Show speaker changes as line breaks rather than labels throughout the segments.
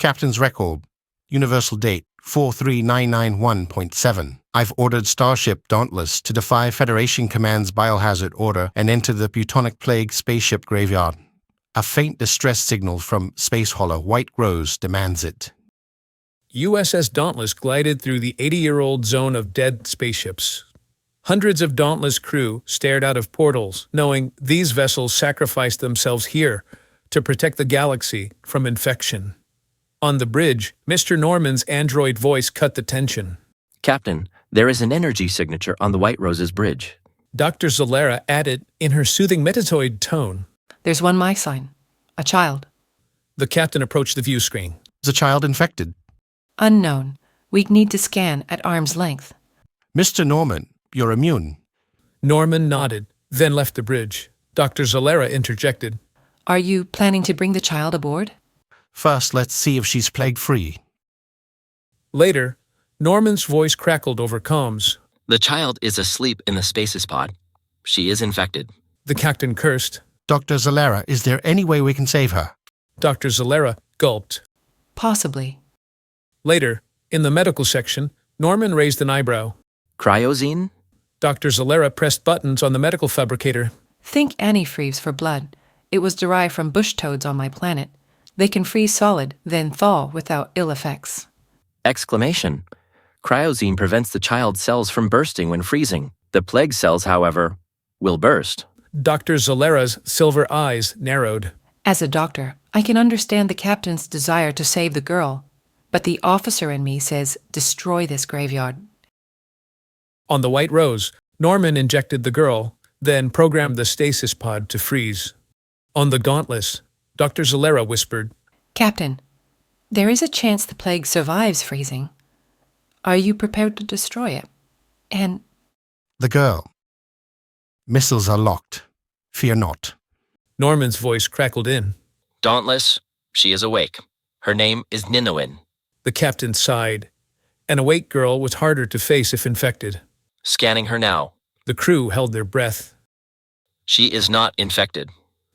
Captain's record. Universal date 43991.7. I've ordered Starship Dauntless to defy Federation Command's biohazard order and enter the bubonic plague spaceship graveyard. A faint distress signal from space hauler White Rose demands it.
USS Dauntless glided through the 80-year-old zone of dead spaceships. Hundreds of Dauntless crew stared out of portals, knowing these vessels sacrificed themselves here to protect the galaxy from infection. On the bridge, Mr. Norman's android voice cut the tension.
Captain, there is an energy signature on the White Rose's bridge.
Dr. Zalera added in her soothing metatoid tone.
There's one my sign. A child.
The captain approached the view screen.
Is the child infected?
Unknown. We need to scan at arm's length.
Mr. Norman, you're immune.
Norman nodded, then left the bridge. Dr. Zalera interjected.
Are you planning to bring the child aboard?
First, let's see if she's plague-free.
Later, Norman's voice crackled over comms.
The child is asleep in the stasis pod. She is infected.
The captain cursed.
Dr. Zalera, is there any way we can save her?
Dr. Zalera gulped.
Possibly.
Later, in the medical section, Norman raised an eyebrow.
Cryozine?
Dr. Zalera pressed buttons on the medical fabricator.
Think antifreeze for blood. It was derived from bush toads on my planet. They can freeze solid, then thaw without ill effects.
Exclamation. Cryozine prevents the child's cells from bursting when freezing. The plague cells, however, will burst.
Dr. Zalera's silver eyes narrowed.
As a doctor, I can understand the captain's desire to save the girl, but the officer in me says destroy this graveyard.
On the White Rose, Norman injected the girl, then programmed the stasis pod to freeze. On the Dauntless, Dr. Zalera whispered,
Captain, there is a chance the plague survives freezing. Are you prepared to destroy it? And...
The girl. Missiles are locked. Fear not.
Norman's voice crackled in.
Dauntless, she is awake. Her name is Ninowin.
The captain sighed. An awake girl was harder to face if infected.
Scanning her now.
The crew held their breath.
She is not infected.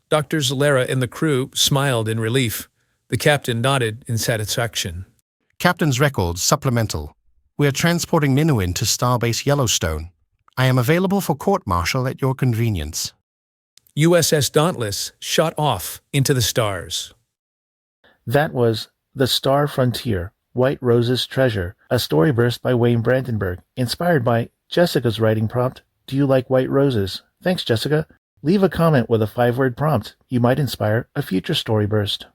Dr. Zalera and the crew smiled in relief. The captain nodded in satisfaction.
Captain's records supplemental. We are transporting Ninowin to Starbase Yellowstone. I am available for court-martial at your convenience.
USS Dauntless shot off into the stars.
That was The Star Frontier, White Rose's Treasure, a story burst by Wayne Brandenburg, inspired by Jessica's writing prompt, Do you like white roses? Thanks, Jessica. Leave a comment with a 5-word prompt. You might inspire a future story burst.